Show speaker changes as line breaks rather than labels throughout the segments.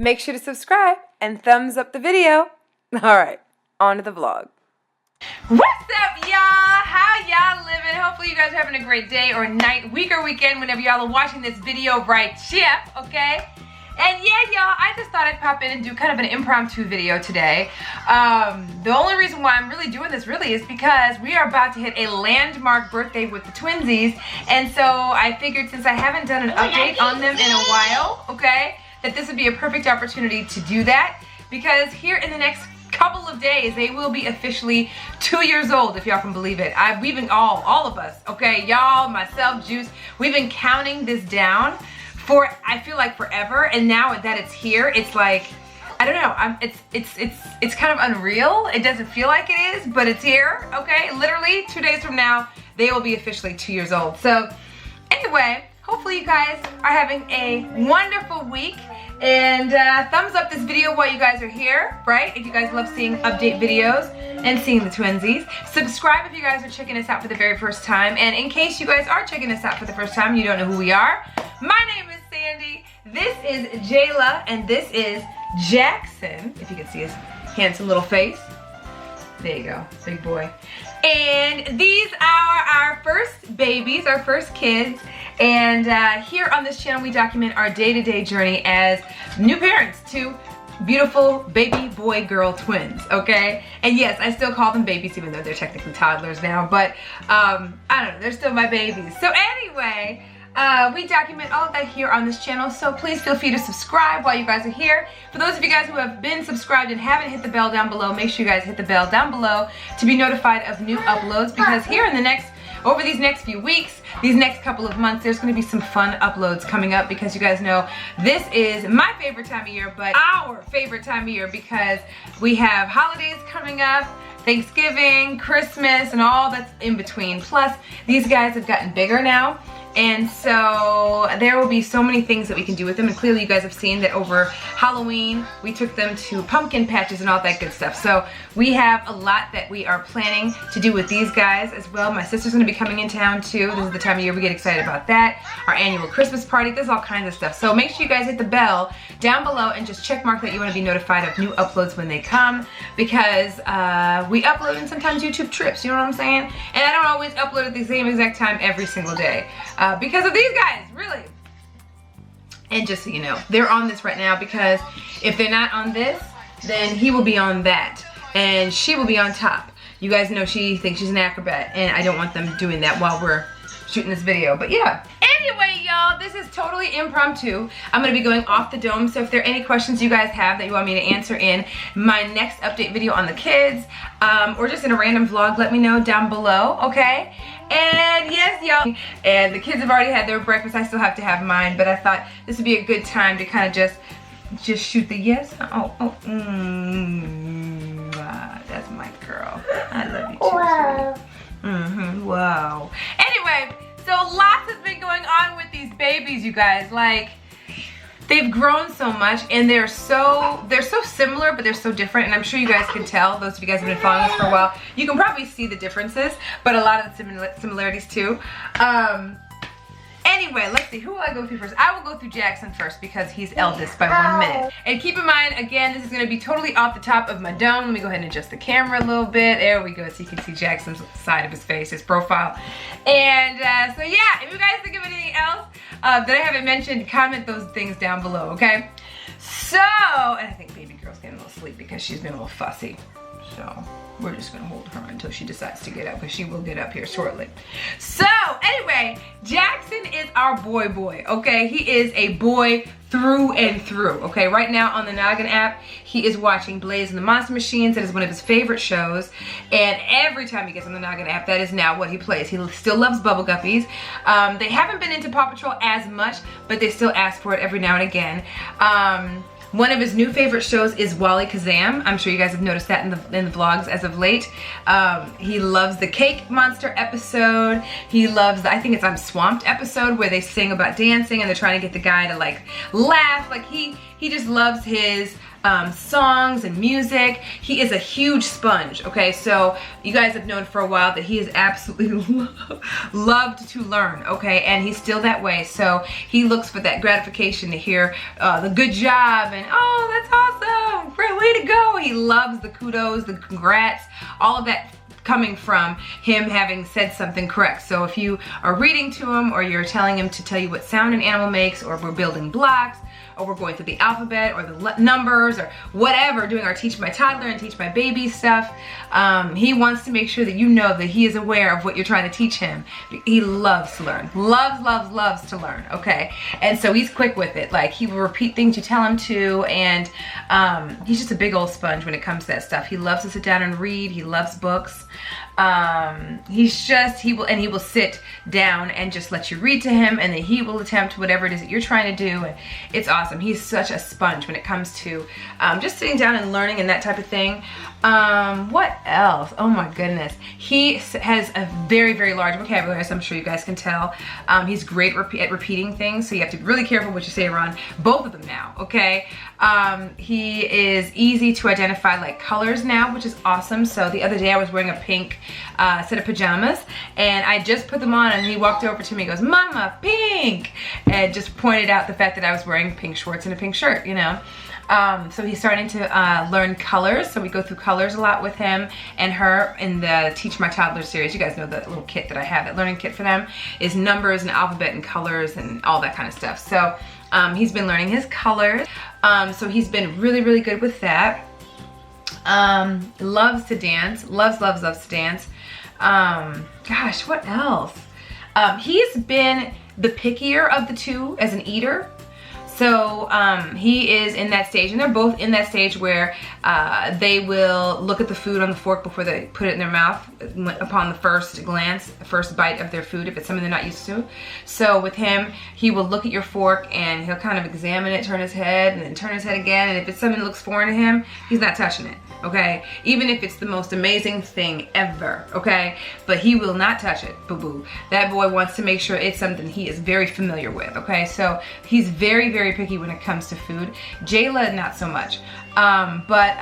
Make sure to subscribe and thumbs up the video. Alright, on to the vlog. What's up, y'all? How y'all living? Hopefully you guys are having a great day or night, week or weekend whenever y'all are watching this video right here, okay? And yeah, y'all, I just thought I'd pop in and do kind of an impromptu video today. The only reason why I'm really doing this is because we are about to hit a landmark birthday with the twinsies. And so I figured since I haven't done an update on them in a while, okay, that this would be a perfect opportunity to do that. Because here in the next couple of days, they will be officially 2 years old, if y'all can believe it. We've been all of us, okay, y'all, myself, Juice, we've been counting this down for, I feel like, forever. And now that it's here, it's like, I don't know, it's kind of unreal. It doesn't feel like it is, but it's here, okay? Literally 2 days from now, they will be officially 2 years old. So anyway, hopefully you guys are having a wonderful week. And thumbs up this video while you guys are here, right? If you guys love seeing update videos and seeing the twinsies. Subscribe if you guys are checking us out for the very first time. And in case you guys are checking us out for the first time, you don't know who we are. My name is Sandy, this is Jayla, and this is Jackson. If you can see his handsome little face. There you go, big boy. And these are our first babies, our first kids. And here on this channel, we document our day-to-day journey as new parents to beautiful baby boy girl twins, okay? And yes, I still call them babies even though they're technically toddlers now, but I don't know, they're still my babies. So anyway, we document all of that here on this channel, so please feel free to subscribe while you guys are here. For those of you guys who have been subscribed and haven't hit the bell down below, make sure you guys hit the bell down below to be notified of new uploads, because here in the over these next few weeks, these next couple of months, there's going to be some fun uploads coming up, because you guys know this is my favorite time of year, but our favorite time of year, because we have holidays coming up, Thanksgiving, Christmas, and all that's in between. Plus, these guys have gotten bigger now. And so there will be so many things that we can do with them, and clearly you guys have seen that over Halloween we took them to pumpkin patches and all that good stuff. So we have a lot that we are planning to do with these guys as well. My sister's going to be coming in town too. This is the time of year we get excited about that. Our annual Christmas party, there's all kinds of stuff. So make sure you guys hit the bell down below and just check mark that you want to be notified of new uploads when they come, because we upload and sometimes YouTube trips, you know what I'm saying? And I don't always upload at the same exact time every single day. Because of these guys, really. And just so you know, they're on this right now, because if they're not on this, then he will be on that. And she will be on top. You guys know she thinks she's an acrobat, and I don't want them doing that while we're shooting this video. But yeah. Anyway, y'all, this is totally impromptu. I'm going to be going off the dome, so if there are any questions you guys have that you want me to answer in my next update video on the kids, or just in a random vlog, let me know down below, okay? And yes, y'all, and the kids have already had their breakfast. I still have to have mine, but I thought this would be a good time to kind of just shoot the yes. That's my girl. I love you too. Wow. Wow. Anyway, so lots has been going on with these babies, you guys. Like, they've grown so much, and they're so similar, but they're so different. And I'm sure you guys can tell. Those of you guys have been following us for a while, you can probably see the differences, but a lot of the similarities too. Anyway, let's see, who will I go through first? I will go through Jackson first, because he's eldest by 1 minute. And keep in mind, again, this is going to be totally off the top of my dome. Let me go ahead and adjust the camera a little bit. There we go, so you can see Jackson's side of his face, his profile. And so yeah, if you guys think of anything else that I haven't mentioned, comment those things down below, okay? So, and I think baby girl's getting a little sleep because she's been a little fussy. So we're just gonna hold her until she decides to get up, because she will get up here shortly. So anyway, Jackson is our boy, okay? He is a boy through and through, okay? Right now on the Noggin app, he is watching Blaze and the Monster Machines. That is one of his favorite shows. And every time he gets on the Noggin app, that is now what he plays. He still loves Bubble Guppies. They haven't been into Paw Patrol as much, but they still ask for it every now and again. One of his new favorite shows is Wally Kazam. I'm sure you guys have noticed that in the vlogs as of late. He loves the Cake Monster episode. He loves the, I think it's I'm Swamped episode, where they sing about dancing and they're trying to get the guy to like laugh. Like he just loves his songs and music. He is a huge sponge, okay? So you guys have known for a while that he is absolutely loved to learn, okay? And he's still that way. So he looks for that gratification to hear the good job and, oh, that's awesome, great way to go. He loves the kudos, the congrats, all of that coming from him having said something correct. So if you are reading to him, or you're telling him to tell you what sound an animal makes, or we're building blocks, or we're going through the alphabet or the numbers or whatever, doing our Teach My Toddler and Teach My Baby stuff, he wants to make sure that you know that he is aware of what you're trying to teach him. He loves to learn. Loves to learn, okay? And so he's quick with it. Like, he will repeat things you tell him to, and he's just a big old sponge when it comes to that stuff. He loves to sit down and read. He loves books. He will sit down and just let you read to him, and then he will attempt whatever it is that you're trying to do, and it's awesome. He's such a sponge when it comes to just sitting down and learning and that type of thing. What else? Oh my goodness. He has a very, very large vocabulary, as I'm sure you guys can tell. He's great at repeating things, so you have to be really careful what you say around both of them now, okay? He is easy to identify, like, colors now, which is awesome. So the other day I was wearing a pink set of pajamas, and I just put them on, and he walked over to me and goes, "Mama, pink!" and just pointed out the fact that I was wearing pink shorts and a pink shirt, you know? So he's starting to learn colors. So we go through colors a lot with him and her in the Teach My Toddler series. You guys know the little kit that I have, that learning kit for them, is numbers and alphabet and colors and all that kind of stuff. So he's been learning his colors. So he's been really, really good with that. Loves to dance. Loves to dance. Gosh, what else? He's been the pickier of the two as an eater. So he is in that stage, and they're both in that stage where they will look at the food on the fork before they put it in their mouth upon the first glance, first bite of their food, if it's something they're not used to. So with him, he will look at your fork and he'll kind of examine it, turn his head, and then turn his head again. And if it's something that looks foreign to him, he's not touching it, okay? Even if it's the most amazing thing ever, okay? But he will not touch it, boo-boo. That boy wants to make sure it's something he is very familiar with, okay? So he's very, very picky when it comes to food. Jayla, not so much. But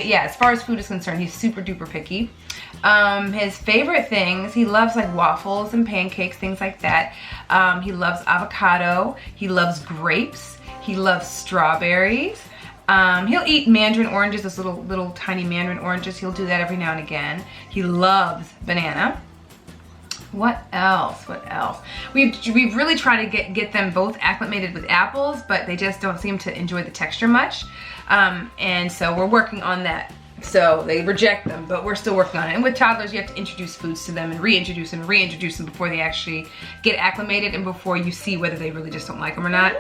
yeah, as far as food is concerned, he's super duper picky. His favorite things, he loves like waffles and pancakes, things like that. He loves avocado. He loves grapes. He loves strawberries. He'll eat mandarin oranges, those little tiny mandarin oranges. He'll do that every now and again. He loves banana. What else? What else? We've really tried to get them both acclimated with apples, but they just don't seem to enjoy the texture much. And so we're working on that. So they reject them, but we're still working on it. And with toddlers, you have to introduce foods to them and reintroduce them before they actually get acclimated and before you see whether they really just don't like them or not.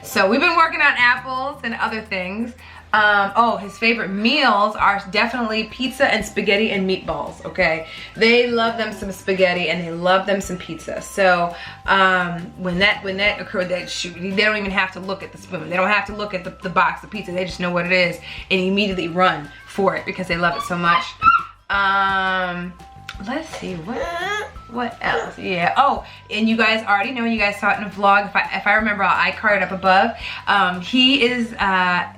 So we've been working on apples and other things. Oh, his favorite meals are definitely pizza and spaghetti and meatballs, okay? They love them some spaghetti and they love them some pizza. So when that occurred, they don't even have to look at the spoon. They don't have to look at the box of pizza. They just know what it is and immediately run for it because they love it so much. Let's see, what else? Yeah, oh, and you guys already know, you guys saw it in a vlog. If I remember, I'll iCard it up above. He is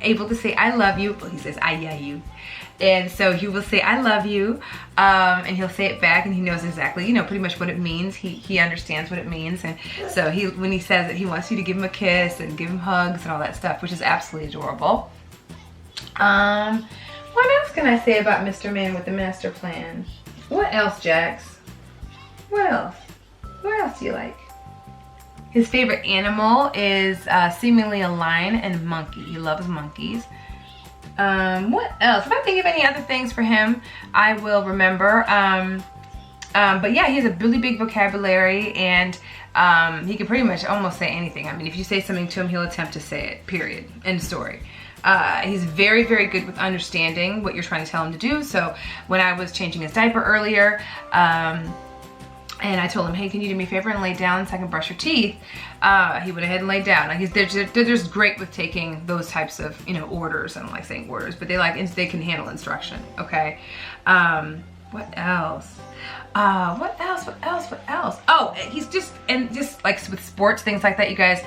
able to say I love you. Well, he says I yeah you. And so he will say I love you, and he'll say it back, and he knows exactly, you know, pretty much what it means. He understands what it means. And so when he says that, he wants you to give him a kiss and give him hugs and all that stuff, which is absolutely adorable. What else can I say about Mr. Man with the Master Plan? What else, Jax? What else? What else do you like? His favorite animal is seemingly a lion and a monkey. He loves monkeys. What else? If I think of any other things for him, I will remember. But yeah, he has a really big vocabulary, and he can pretty much almost say anything. I mean, if you say something to him, he'll attempt to say it, period. End story. He's very, very good with understanding what you're trying to tell him to do. So when I was changing his diaper earlier, and I told him, hey, can you do me a favor and lay down so I can brush your teeth? He went ahead and laid down. Like they're just great with taking those types of, you know, orders. I don't like saying orders, but they can handle instruction, okay? What else? What else? Oh, he's just like with sports, things like that, you guys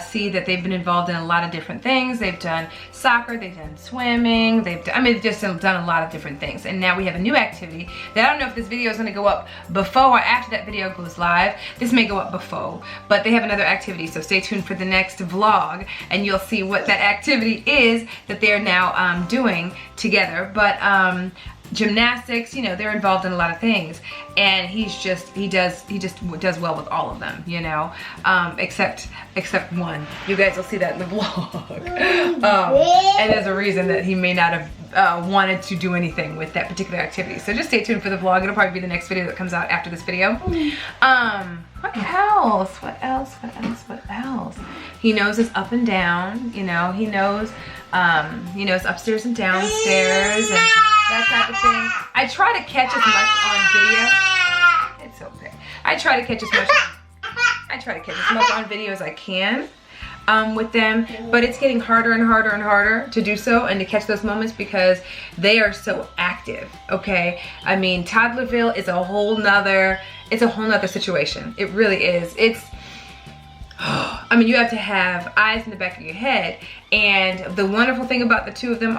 see that they've been involved in a lot of different things. They've done soccer, they've done swimming, they've just done a lot of different things. And now we have a new activity that I don't know if this video is gonna go up before or after that video goes live. This may go up before, but they have another activity, so stay tuned for the next vlog and you'll see what that activity is that they're now doing together. But gymnastics, you know, they're involved in a lot of things, and he just does well with all of them, you know, except one. You guys will see that in the vlog. And there's a reason that he may not have wanted to do anything with that particular activity. So just stay tuned for the vlog. It'll probably be the next video that comes out after this video. What else? He knows it's up and down, you know, he knows upstairs and downstairs and that type of thing. I try to catch as much on video. It's okay. I try to catch as much on video as I can with them, but it's getting harder and harder and harder to do so and to catch those moments because they are so active. Okay, I mean, Toddlerville is a whole nother situation. It really is. I mean, you have to have eyes in the back of your head, and the wonderful thing about the two of them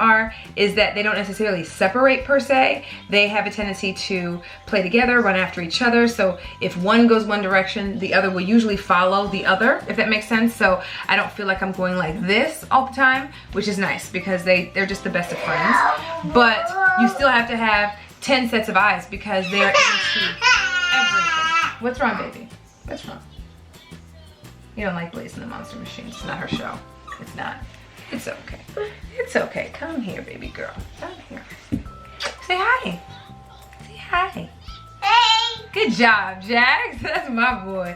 is that they don't necessarily separate per se. They have a tendency to play together, run after each other, so if one goes one direction, the other will usually follow the other, if that makes sense. So I don't feel like I'm going like this all the time, which is nice because they're just the best of friends. But you still have to have 10 sets of eyes because they're into everything. What's wrong, baby? What's wrong? You don't like Blaze and the Monster Machine. It's not her show. It's not. It's okay. It's okay. Come here, baby girl. Come here. Say hi. Say hi. Hey. Good job, Jax. That's my boy.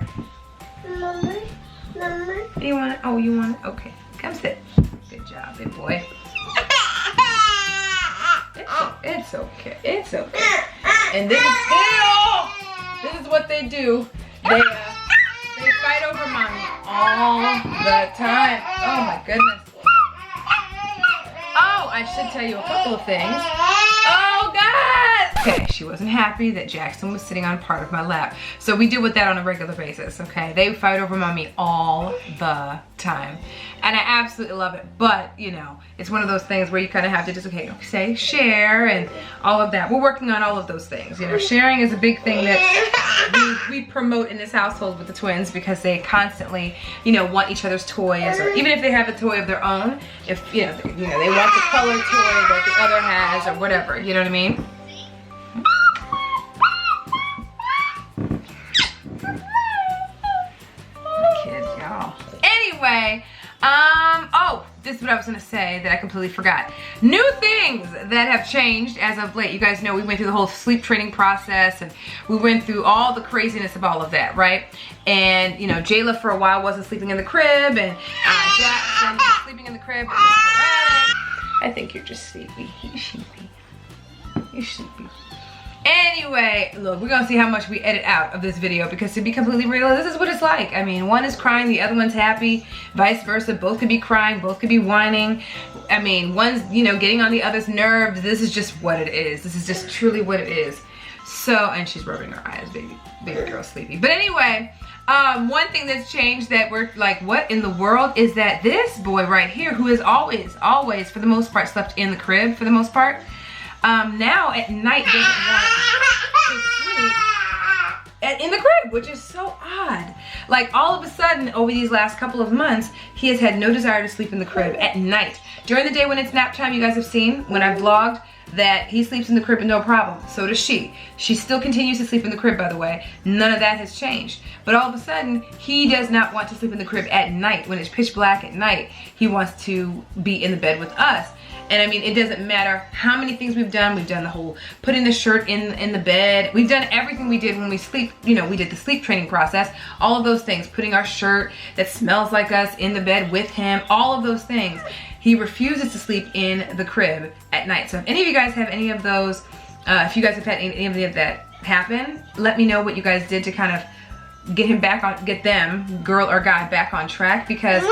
Mama.
You want it? Oh, you want it? Okay. Come sit. Good job, big boy. It's okay. It's okay. And this is what they do. They fight over mommy all the time. Oh my goodness. Oh, I should tell you a couple of things. Oh God! Okay, she wasn't happy that Jackson was sitting on part of my lap. So we deal with that on a regular basis, okay? They fight over mommy all the time. And I absolutely love it. But, you know, it's one of those things where you kind of have to just, okay, say share and all of that. We're working on all of those things. You know, sharing is a big thing that we promote in this household with the twins because they constantly, you know, want each other's toys, or even if they have a toy of their own, if, you know, they want the color toy that the other has or whatever, you know what I mean? Kids, y'all. Anyway, oh, this is what I was gonna say that I completely forgot. New things that have changed as of late. You guys know we went through the whole sleep training process and we went through all the craziness of all of that, right? And, you know, Jayla for a while wasn't sleeping in the crib, and Jackson was sleeping in the crib. I think you're just sleepy. You're sleepy. You're sleepy. Anyway, look, we're gonna see how much we edit out of this video because to be completely real, this is what it's like. I mean, one is crying, the other one's happy, vice versa. Both could be crying, both could be whining. I mean, one's, you know, getting on the other's nerves. This is just what it is. This is just truly what it is. So, and she's rubbing her eyes, baby girl sleepy. But anyway, one thing that's changed that we're like, what in the world, is that this boy right here, who has always, for the most part, slept in the crib for the most part, now at night doesn't want to sleep in the crib, which is so odd. Like all of a sudden over these last couple of months, he has had no desire to sleep in the crib at night. During the day when it's nap time, you guys have seen when I've vlogged that he sleeps in the crib and no problem. So does she. She still continues to sleep in the crib, by the way. None of that has changed. But all of a sudden, he does not want to sleep in the crib at night. When it's pitch black at night, he wants to be in the bed with us. And I mean, it doesn't matter how many things we've done. We've done the whole putting the shirt in the bed. We've done everything we did when we sleep. You know, we did the sleep training process. All of those things. Putting our shirt that smells like us in the bed with him. All of those things. He refuses to sleep in the crib at night. So if any of you guys have any of those, if you guys have had any of that happen, let me know what you guys did to kind of get them, girl or guy, back on track. Because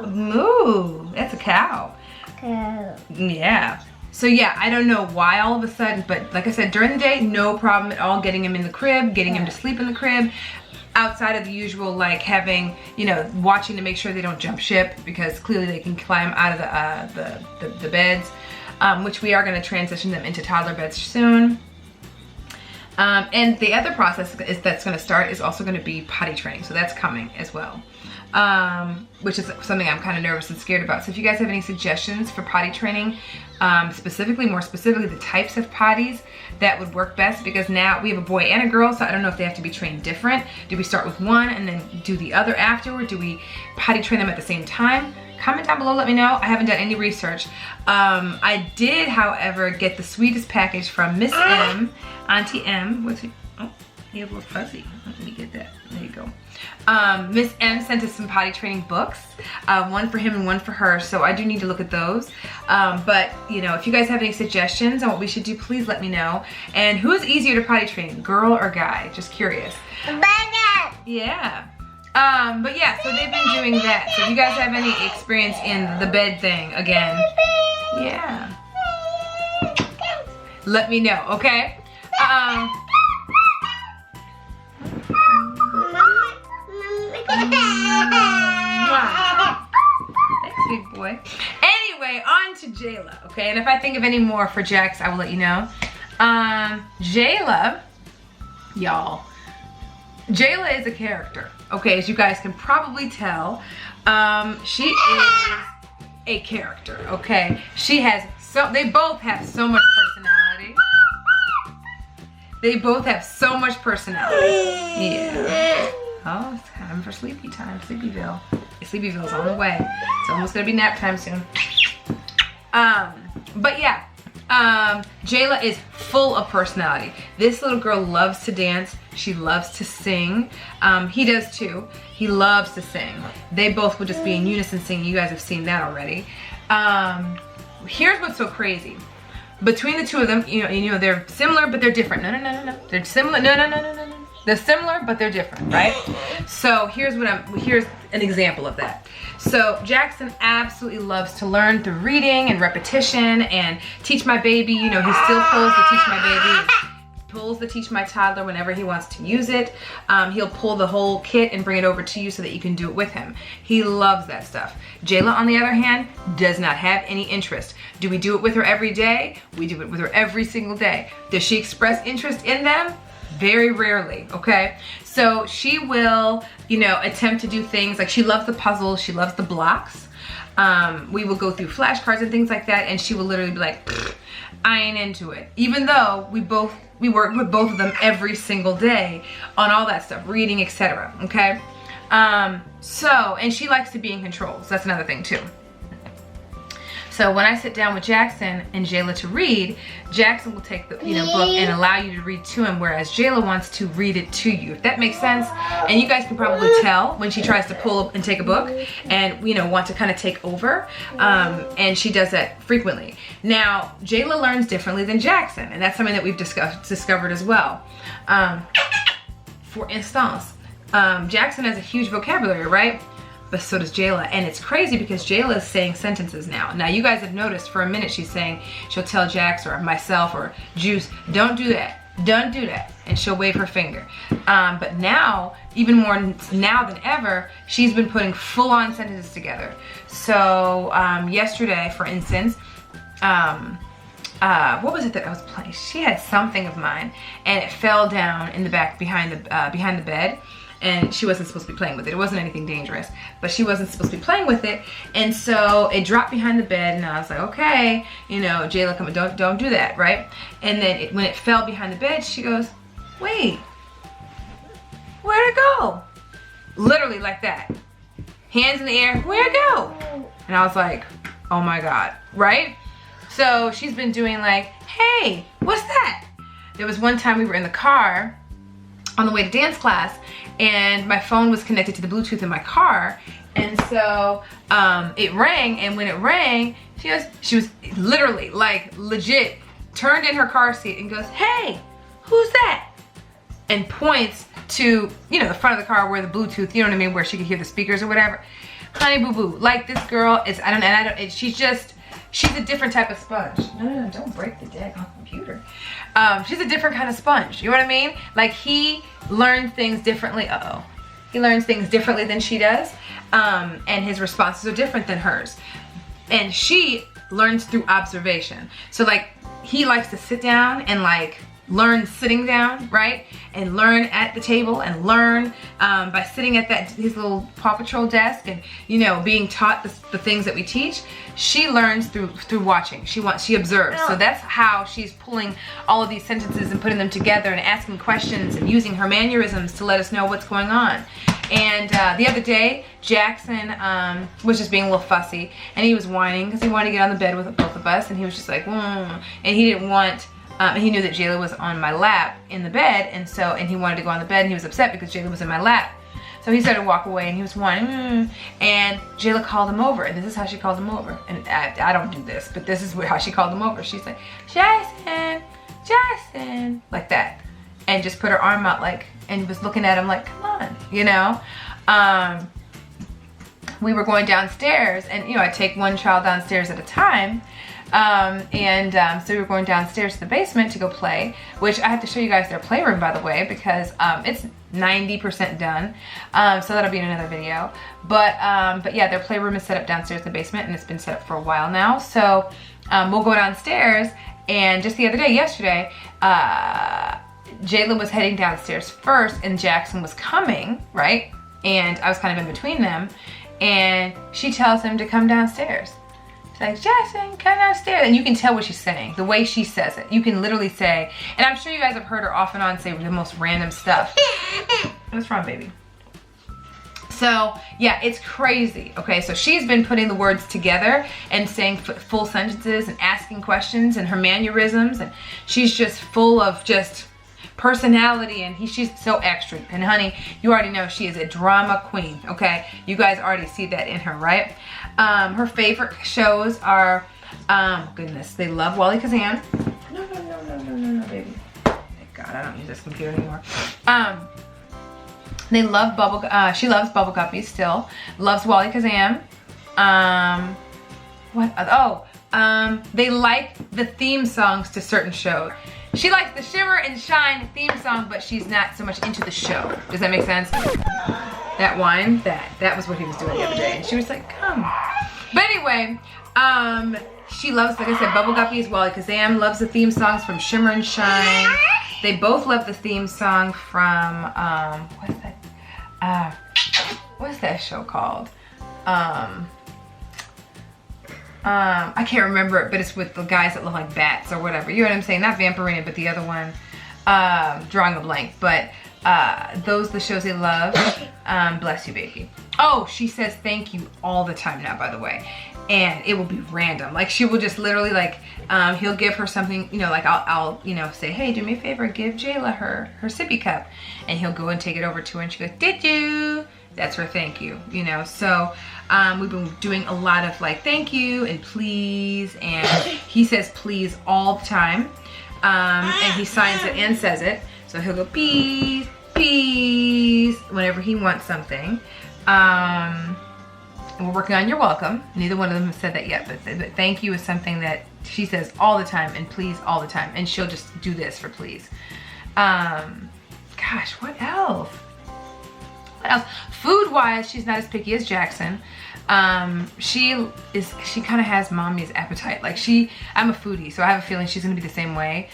moo, that's a cow. Yeah. So yeah, I don't know why all of a sudden, but like I said, during the day, no problem at all getting him in the crib, getting him to sleep in the crib, outside of the usual, like having, you know, watching to make sure they don't jump ship, because clearly they can climb out of the beds, which we are going to transition them into toddler beds soon. And the other process that's going to start is also going to be potty training. So that's coming as well, which is something I'm kind of nervous and scared about. So if you guys have any suggestions for potty training, more specifically the types of potties that would work best, because now we have a boy and a girl, so I don't know if they have to be trained different. Do we start with one and then do the other afterward? Do we potty train them at the same time? Comment down below, let me know. I haven't done any research. I did, however, get the sweetest package from Miss M, Auntie M. What's he? Oh, he have a little fuzzy. Let me get that. There you go. Miss M sent us some potty training books, one for him and one for her, so I do need to look at those. But, you know, if you guys have any suggestions on what we should do, please let me know. And who's easier to potty train, girl or guy? Just curious. Yeah. But yeah, so they've been doing that. So if you guys have any experience in the bed thing, again, yeah, let me know, okay? Thanks, big boy. Anyway, on to Jayla, okay? And if I think of any more for Jax, I will let you know. Jayla, y'all. Jayla is a character, okay? As you guys can probably tell, she is a character, okay? They both have so much personality. They both have so much personality. Yeah. Oh, it's time for sleepy time, Sleepyville. Sleepyville's on the way. It's almost gonna be nap time soon. But yeah, Jayla is full of personality. This little girl loves to dance. She loves to sing. He does too. He loves to sing. They both will just be in unison singing. You guys have seen that already. Here's what's so crazy. Between the two of them, you know, they're similar, but they're different. No. They're similar. No. They're similar, but they're different, right? So here's an example of that. So Jackson absolutely loves to learn through reading and repetition and teach my baby. You know, he still pulls the teach my baby, pulls the teach my toddler whenever he wants to use it. He'll pull the whole kit and bring it over to you so that you can do it with him. He loves that stuff. Jayla, on the other hand, does not have any interest. Do we do it with her every day? We do it with her every single day. Does she express interest in them? Very rarely, okay? So she will, you know, attempt to do things like she loves the puzzles, she loves the blocks. We will go through flashcards and things like that, and she will literally be like, I ain't into it. Even though we work with both of them every single day on all that stuff, reading, etc. Okay? And she likes to be in control, so that's another thing too. So when I sit down with Jackson and Jayla to read, Jackson will take the book and allow you to read to him, whereas Jayla wants to read it to you, if that makes sense. And you guys can probably tell when she tries to pull up and take a book and want to kind of take over, and she does that frequently. Now Jayla learns differently than Jackson, and that's something that we've discovered as well. For instance, Jackson has a huge vocabulary, right? But so does Jayla, and it's crazy because Jayla is saying sentences now. Now you guys have noticed for a minute she'll tell Jax or myself or Juice, don't do that, don't do that, and she'll wave her finger. But now, even more now than ever, she's been putting full-on sentences together. So yesterday, for instance, what was it that I was playing? She had something of mine, and it fell down in the back behind the bed. And she wasn't supposed to be playing with it. It wasn't anything dangerous, but she wasn't supposed to be playing with it. And so it dropped behind the bed, and I was like, okay, Jayla, come on, don't do that, right? And then when it fell behind the bed, she goes, wait, where'd it go? Literally like that. Hands in the air, where'd it go? And I was like, oh my God, right? So she's been doing like, hey, what's that? There was one time we were in the car on the way to dance class, and my phone was connected to the Bluetooth in my car, and so it rang, and when it rang, she was literally, like, legit turned in her car seat and goes, hey, who's that? And points to, the front of the car where the Bluetooth, you know what I mean, where she could hear the speakers or whatever. Honey boo boo, like, this girl is, she's just, she's a different type of sponge. No, don't break the deck on the computer. She's a different kind of sponge. You know what I mean? Like he learns things differently. He learns things differently than she does. And his responses are different than hers. And she learns through observation. So like he likes to sit down and like learn sitting down, right? And learn at the table and learn by sitting at his little Paw Patrol desk and, you know, being taught the things that we teach. She learns through watching. She observes. So that's how she's pulling all of these sentences and putting them together and asking questions and using her mannerisms to let us know what's going on. And the other day, Jackson was just being a little fussy, and he was whining because he wanted to get on the bed with both of us, and he was just like, and he didn't want. He knew that Jayla was on my lap in the bed, and he wanted to go on the bed, and he was upset because Jayla was in my lap. So he started to walk away, and he was whining, and Jayla called him over, and this is how she called him over. And I don't do this, but this is how she called him over. She's like, Jackson, like that, and just put her arm out like, and was looking at him like, come on, you know. We were going downstairs, and you know, I take one child downstairs at a time. So we were going downstairs to the basement to go play, which I have to show you guys their playroom, by the way, because it's 90% done. So that'll be in another video. But yeah, their playroom is set up downstairs in the basement, and it's been set up for a while now. So we'll go downstairs, and just the other day, yesterday, Jayla was heading downstairs first, and Jackson was coming, right? And I was kind of in between them, and she tells him to come downstairs. Like, Jackson, come downstairs. And you can tell what she's saying, the way she says it. You can literally say, and I'm sure you guys have heard her off and on say the most random stuff. What's wrong, baby? So, yeah, it's crazy. Okay, so she's been putting the words together and saying full sentences and asking questions and her mannerisms. And she's just full of just personality, and she's so extra. And honey, you already know she is a drama queen, okay? You guys already see that in her, right? Her favorite shows are, goodness, they love Wally Kazan. No, baby. Thank God, I don't use this computer anymore. They love she loves Bubble Guppies still. Loves Wally Kazan. They like the theme songs to certain shows. She likes the Shimmer and Shine theme song, but she's not so much into the show. Does that make sense? That whine, that was what he was doing the other day. And she was like, come. But anyway, she loves, like I said, Bubble Guppies, Wally Kazam, loves the theme songs from Shimmer and Shine. They both love the theme song from, what's that show called? I can't remember it, but it's with the guys that look like bats or whatever. You know what I'm saying? Not Vampirina, but the other one. Drawing a blank. But those are the shows they love. Bless you, baby. Oh, she says thank you all the time now, by the way. And it will be random. Like, she will just literally, like, he'll give her something, you know, like, I'll you know, say, hey, do me a favor, give Jayla her sippy cup. And he'll go and take it over to her, and she goes, did you? That's her thank you, you know. So we've been doing a lot of like thank you and please, and he says please all the time, and he signs it and says it. So he'll go please, please whenever he wants something. And we're working on you're welcome. Neither one of them has said that yet, but thank you is something that she says all the time, and please all the time, and she'll just do this for please. Gosh, what else? Food-wise, she's not as picky as Jackson. She kind of has mommy's appetite. Like, I'm a foodie, so I have a feeling she's gonna be the same way.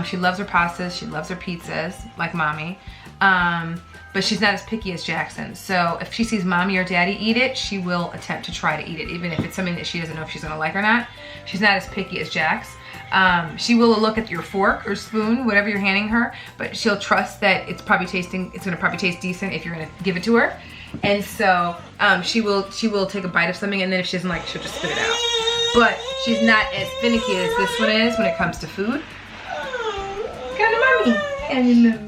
She loves her pastas, she loves her pizzas, like mommy. But she's not as picky as Jackson. So if she sees mommy or daddy eat it, she will attempt to try to eat it, even if it's something that she doesn't know if she's gonna like or not. She's not as picky as Jax. She will look at your fork or spoon, whatever you're handing her, but she'll trust that it's gonna probably taste decent if you're gonna give it to her. And so she will take a bite of something, and then if she doesn't like it, she'll just spit it out. But she's not as finicky as this one is when it comes to food. Come to mommy. Come to mommy.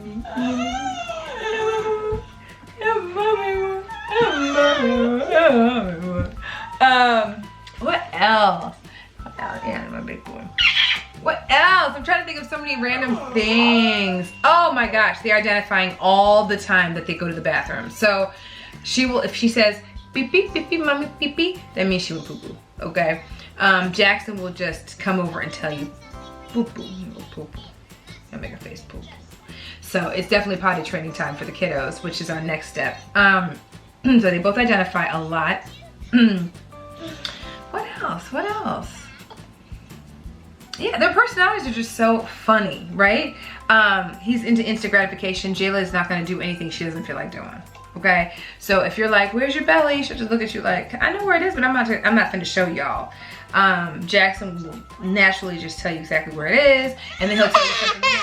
What else? Yeah, my big boy. What else? I'm trying to think of so many random things. Oh my gosh, they're identifying all the time that they go to the bathroom. So she will, if she says beep beep beep beep mommy beep beep, that means she will poo poo. Okay. Jackson will just come over and tell you, poop, poop, poop, poop. I'll make a face poop. So it's definitely potty training time for the kiddos, which is our next step. So they both identify a lot. What else? What else? Yeah, their personalities are just so funny, right? He's into instant gratification. Jayla is not gonna do anything she doesn't feel like doing. Okay, so if you're like, "Where's your belly?" She'll just look at you like, "I know where it is, but I'm not gonna show y'all." Jackson will naturally just tell you exactly where it is, and then he'll tell you something new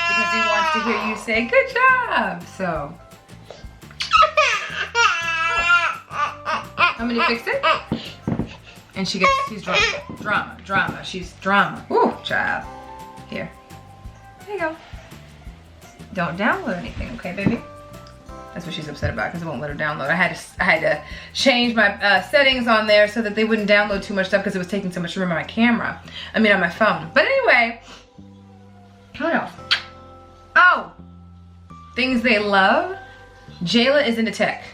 because he wants to hear you say, "Good job." So, I'm gonna fix it. And she's drama. She's drama. Ooh, child. Here. There you go. Don't download anything, okay, baby? That's what she's upset about because I won't let her download. I had to change my settings on there so that they wouldn't download too much stuff because it was taking so much room on my camera. I mean, on my phone. But anyway, what else? Oh, things they love. Jayla is into tech.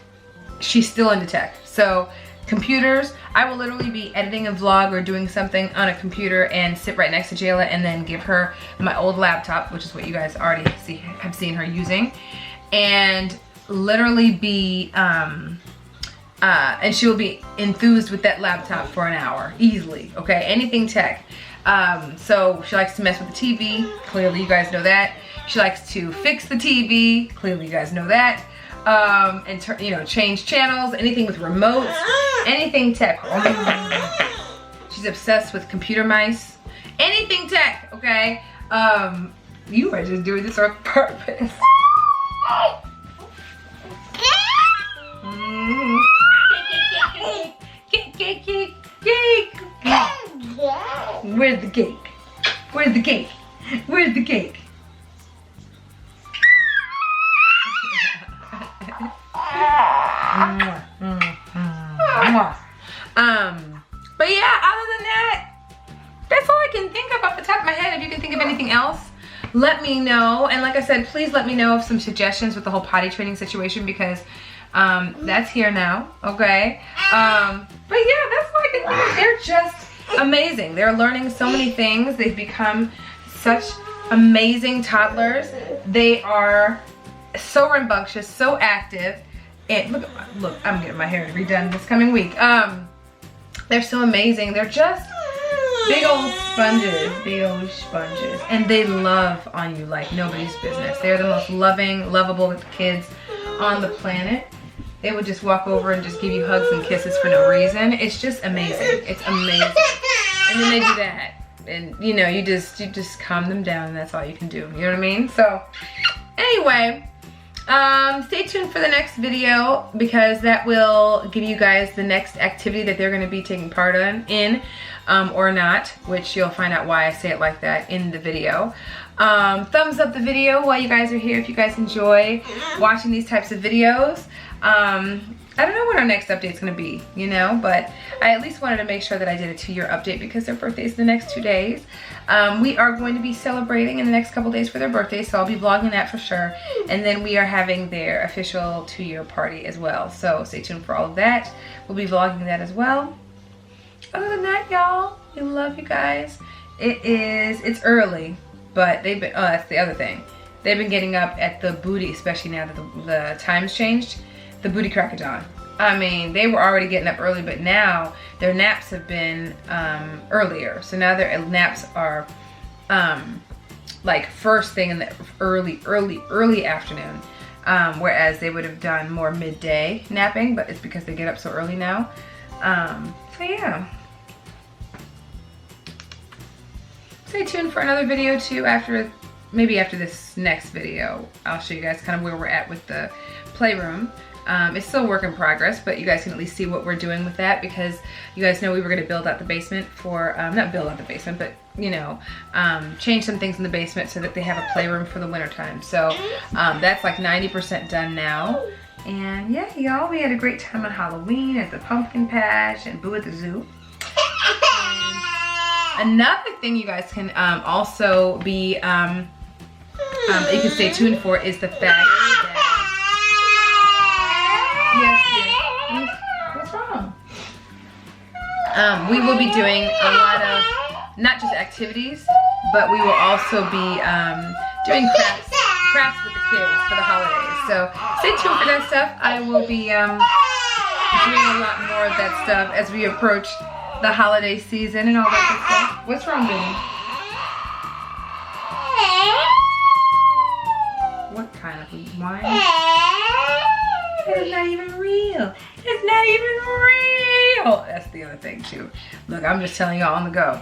She's still into tech. So computers, I will literally be editing a vlog or doing something on a computer and sit right next to Jayla and then give her my old laptop, which is what you guys already have seen her using, and literally be, and she will be enthused with that laptop for an hour, easily, okay? Anything tech. So she likes to mess with the TV, clearly you guys know that. She likes to fix the TV, clearly you guys know that. And you know, change channels, anything with remotes, anything tech. She's obsessed with computer mice, anything tech, okay? You are just doing this on purpose. Cake. Where's the cake? Where's the cake? Where's the cake? But yeah, other than that, that's all I can think of off the top of my head. If you can think of anything else, let me know. And like I said, please let me know of some suggestions with the whole potty training situation because that's here now, okay? But yeah, that's all I can think of. They're just amazing. They're learning so many things. They've become such amazing toddlers. They are so rambunctious, so active. And look, I'm getting my hair redone this coming week. They're so amazing. They're just big old sponges, and they love on you like nobody's business. They're the most loving, lovable kids on the planet. They would just walk over and just give you hugs and kisses for no reason. It's just amazing. It's amazing. And then they do that, and you know, you just calm them down, and that's all you can do. You know what I mean? So anyway. Stay tuned for the next video because that will give you guys the next activity that they're going to be taking part in or not, which you'll find out why I say it like that in the video. Thumbs up the video while you guys are here if you guys enjoy watching these types of videos. I don't know what our next update's gonna be, you know, but I at least wanted to make sure that I did a 2-year update because their birthday's the next 2 days. We are going to be celebrating in the next couple days for their birthday, so I'll be vlogging that for sure. And then we are having their official 2-year party as well. So stay tuned for all of that. We'll be vlogging that as well. Other than that, y'all, we love you guys. It's early, but they've been, oh, that's the other thing. They've been getting up at the booty, especially now that the time's changed. The booty crack of dawn. I mean, they were already getting up early, but now their naps have been earlier. So now their naps are like first thing in the early afternoon. Whereas they would have done more midday napping, but it's because they get up so early now. So yeah. Stay tuned for another video too maybe after this next video. I'll show you guys kind of where we're at with the playroom. It's still a work in progress, but you guys can at least see what we're doing with that because you guys know we were going to build out the basement for, not build out the basement, but you know, change some things in the basement so that they have a playroom for the winter time. So that's like 90% done now. And yeah, y'all, we had a great time on Halloween at the pumpkin patch and Boo at the zoo. Another thing you guys can also be, you can stay tuned for is the fact that, yes, dear. What's wrong? We will be doing a lot of, not just activities, but we will also be doing crafts with the kids for the holidays. So stay tuned for that stuff. I will be doing a lot more of that stuff as we approach the holiday season and all that good stuff. What's wrong, baby? What kind of wine? It's not even real. It's not even real. That's the other thing too. Look, I'm just telling y'all on the go.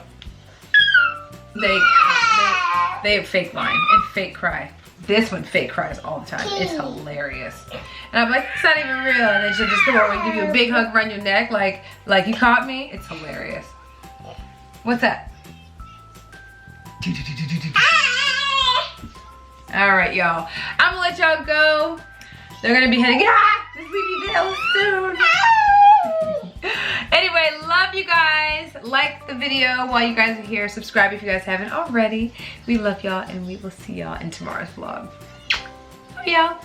They have fake whine and fake cry. This one fake cries all the time. It's hilarious. And I'm like, it's not even real. And then she'll just come over and give you a big hug around your neck like you caught me. It's hilarious. What's that? All right, y'all. I'm gonna let y'all go. They're gonna be heading to Sleepyville soon. Anyway, love you guys. Like the video while you guys are here. Subscribe if you guys haven't already. We love y'all, and we will see y'all in tomorrow's vlog. Love y'all.